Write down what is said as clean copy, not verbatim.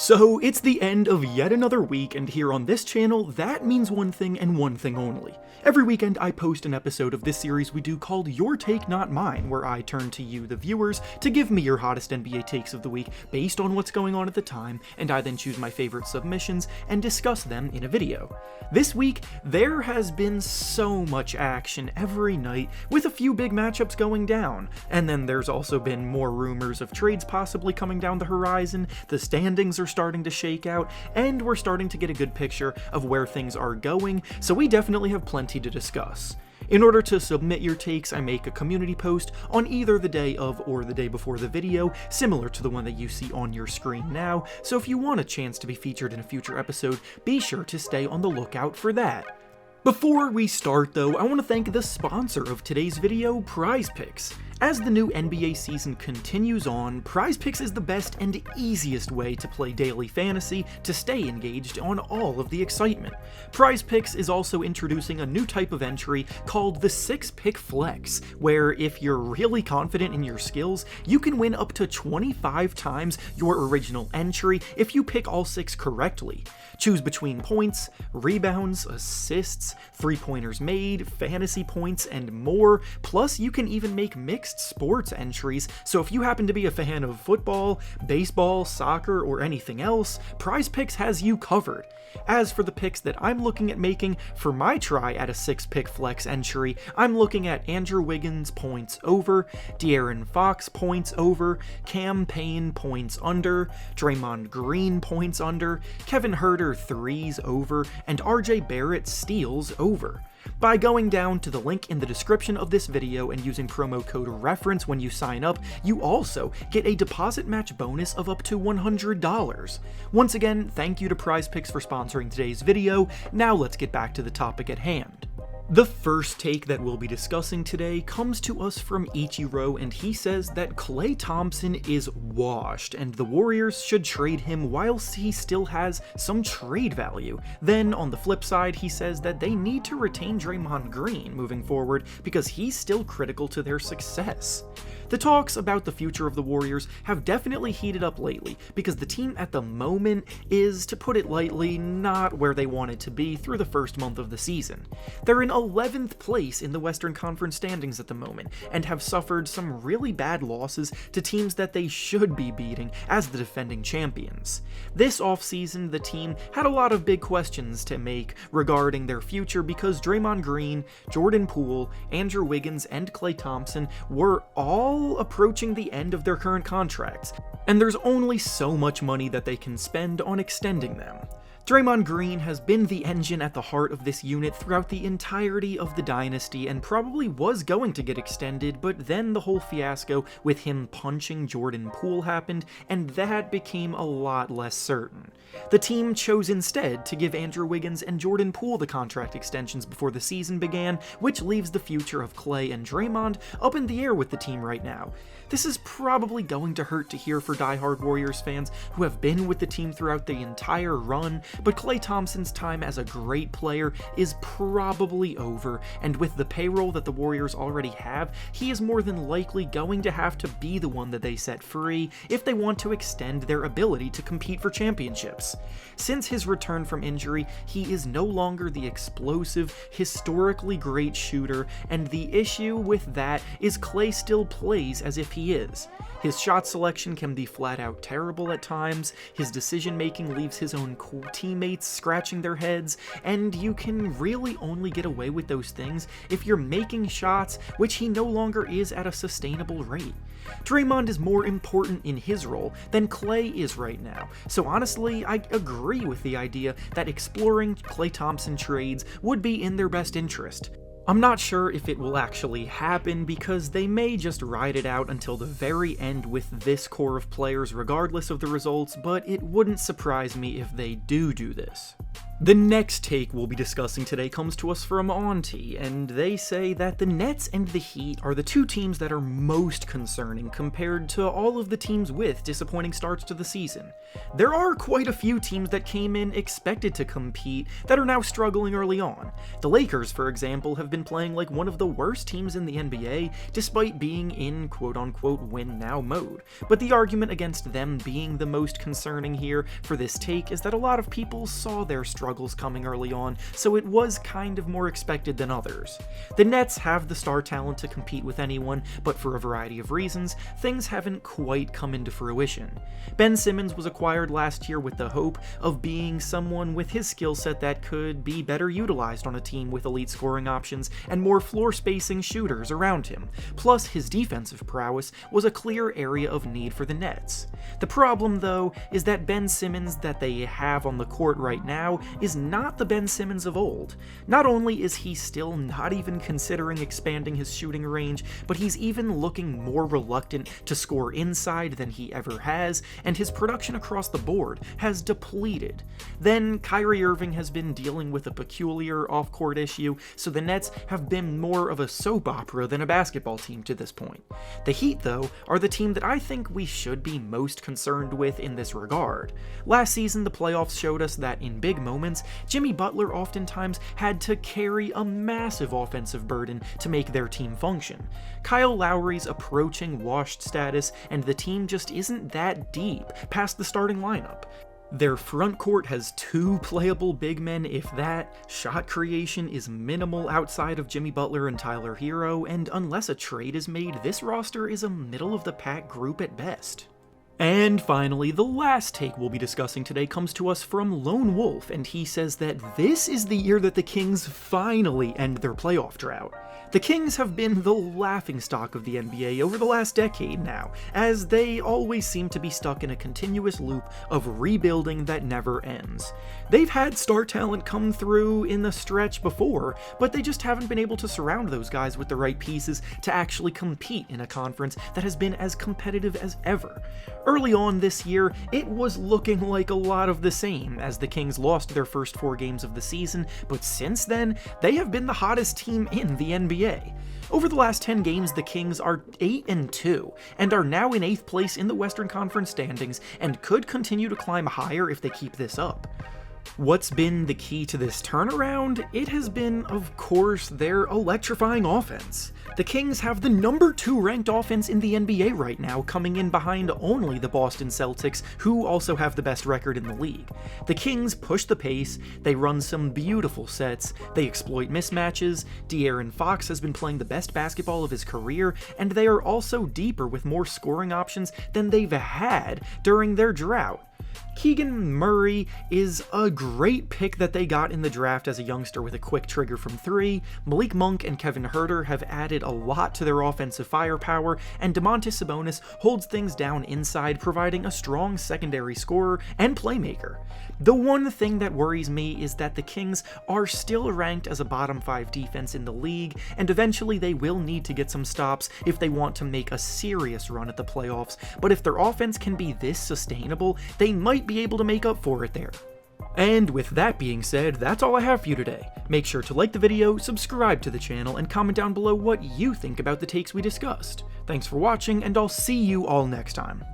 So it's the end of yet another week, and here on this channel, that means one thing and one thing only. Every weekend I post an episode of this series we do called Your Take Not Mine, where I turn to you, the viewers, to give me your hottest NBA takes of the week based on what's going on at the time, and I then choose my favorite submissions and discuss them in a video. This week, there has been so much action every night, with a few big matchups going down, and then there's also been more rumors of trades possibly coming down the horizon, the standings are starting to shake out, and we're starting to get a good picture of where things are going, so we definitely have plenty to discuss. In order to submit your takes, I make a community post on either the day of or the day before the video, similar to the one that you see on your screen now, so if you want a chance to be featured in a future episode, be sure to stay on the lookout for that. Before we start though, I want to thank the sponsor of today's video, PrizePicks. As the new NBA season continues on, PrizePicks is the best and easiest way to play daily fantasy to stay engaged on all of the excitement. PrizePicks is also introducing a new type of entry called the 6-Pick Flex, where if you're really confident in your skills, you can win up to 25 times your original entry if you pick all 6 correctly. Choose between points, rebounds, assists, three-pointers made, fantasy points, and more, plus you can even make mixed sports entries, so if you happen to be a fan of football, baseball, soccer, or anything else, PrizePicks has you covered. As for the picks that I'm looking at making for my try at a 6-pick flex entry, I'm looking at Andrew Wiggins points over, De'Aaron Fox points over, Cam Payne points under, Draymond Green points under, Kevin Huerter threes over, and RJ Barrett steals over. By going down to the link in the description of this video and using promo code REFERENCE when you sign up, you also get a deposit match bonus of up to $100. Once again, thank you to PrizePicks for sponsoring today's video. Now let's get back to the topic at hand. The first take that we'll be discussing today comes to us from Ichiro, and he says that Klay Thompson is washed and the Warriors should trade him whilst he still has some trade value. Then on the flip side, he says that they need to retain Draymond Green moving forward because he's still critical to their success. The talks about the future of the Warriors have definitely heated up lately because the team at the moment is, to put it lightly, not where they wanted to be through the first month of the season. They're in 11th place in the Western Conference standings at the moment and have suffered some really bad losses to teams that they should be beating as the defending champions. This offseason, the team had a lot of big questions to make regarding their future because Draymond Green, Jordan Poole, Andrew Wiggins, and Klay Thompson were all approaching the end of their current contracts, and there's only so much money that they can spend on extending them. Draymond Green has been the engine at the heart of this unit throughout the entirety of the dynasty and probably was going to get extended, but then the whole fiasco with him punching Jordan Poole happened, and that became a lot less certain. The team chose instead to give Andrew Wiggins and Jordan Poole the contract extensions before the season began, which leaves the future of Klay and Draymond up in the air with the team right now. This is probably going to hurt to hear for diehard Warriors fans who have been with the team throughout the entire run, but Klay Thompson's time as a great player is probably over, and with the payroll that the Warriors already have, he is more than likely going to have to be the one that they set free if they want to extend their ability to compete for championships. Since his return from injury, he is no longer the explosive, historically great shooter, and the issue with that is Klay still plays as if he is. His shot selection can be flat out terrible at times, his decision making leaves his own teammates scratching their heads, and you can really only get away with those things if you're making shots, which he no longer is at a sustainable rate. Draymond is more important in his role than Klay is right now, so honestly, I agree with the idea that exploring Klay Thompson trades would be in their best interest. I'm not sure if it will actually happen because they may just ride it out until the very end with this core of players regardless of the results, but it wouldn't surprise me if they do this. The next take we'll be discussing today comes to us from Auntie, and they say that the Nets and the Heat are the two teams that are most concerning compared to all of the teams with disappointing starts to the season. There are quite a few teams that came in expected to compete that are now struggling early on. The Lakers, for example, have been playing like one of the worst teams in the NBA despite being in quote-unquote win-now mode. But the argument against them being the most concerning here for this take is that a lot of people saw their struggles coming early on, so it was kind of more expected than others. The Nets have the star talent to compete with anyone, but for a variety of reasons, things haven't quite come into fruition. Ben Simmons was acquired last year with the hope of being someone with his skill set that could be better utilized on a team with elite scoring options and more floor-spacing shooters around him. Plus, his defensive prowess was a clear area of need for the Nets. The problem, though, is that Ben Simmons that they have on the court right now is not the Ben Simmons of old. Not only is he still not even considering expanding his shooting range, but he's even looking more reluctant to score inside than he ever has, and his production across the board has depleted. Then, Kyrie Irving has been dealing with a peculiar off-court issue, so the Nets have been more of a soap opera than a basketball team to this point. The Heat, though, are the team that I think we should be most concerned with in this regard. Last season, the playoffs showed us that in big moments, Jimmy Butler oftentimes had to carry a massive offensive burden to make their team function. Kyle Lowry's approaching washed status, and the team just isn't that deep past the starting lineup. Their front court has two playable big men, if that. Shot creation is minimal outside of Jimmy Butler and Tyler Hero, and unless a trade is made, this roster is a middle-of-the-pack group at best. And finally, the last take we'll be discussing today comes to us from Lone Wolf, and he says that this is the year that the Kings finally end their playoff drought. The Kings have been the laughingstock of the NBA over the last decade now, as they always seem to be stuck in a continuous loop of rebuilding that never ends. They've had star talent come through in the stretch before, but they just haven't been able to surround those guys with the right pieces to actually compete in a conference that has been as competitive as ever. Early on this year, it was looking like a lot of the same, as the Kings lost their first 4 games of the season, but since then, they have been the hottest team in the NBA. Over the last 10 games, the Kings are 8-2, and are now in 8th place in the Western Conference standings, and could continue to climb higher if they keep this up. What's been the key to this turnaround? It has been, of course, their electrifying offense. The Kings have the number 2 ranked offense in the NBA right now, coming in behind only the Boston Celtics, who also have the best record in the league. The Kings push the pace, they run some beautiful sets, they exploit mismatches, De'Aaron Fox has been playing the best basketball of his career, and they are also deeper with more scoring options than they've had during their drought. Keegan Murray is a great pick that they got in the draft as a youngster with a quick trigger from 3. Malik Monk and Kevin Huerter have added a lot to their offensive firepower, and Domantas Sabonis holds things down inside, providing a strong secondary scorer and playmaker. The one thing that worries me is that the Kings are still ranked as a bottom 5 defense in the league, and eventually they will need to get some stops if they want to make a serious run at the playoffs, but if their offense can be this sustainable, they might be able to make up for it there. And with that being said, that's all I have for you today. Make sure to like the video, subscribe to the channel, and comment down below what you think about the takes we discussed. Thanks for watching, and I'll see you all next time.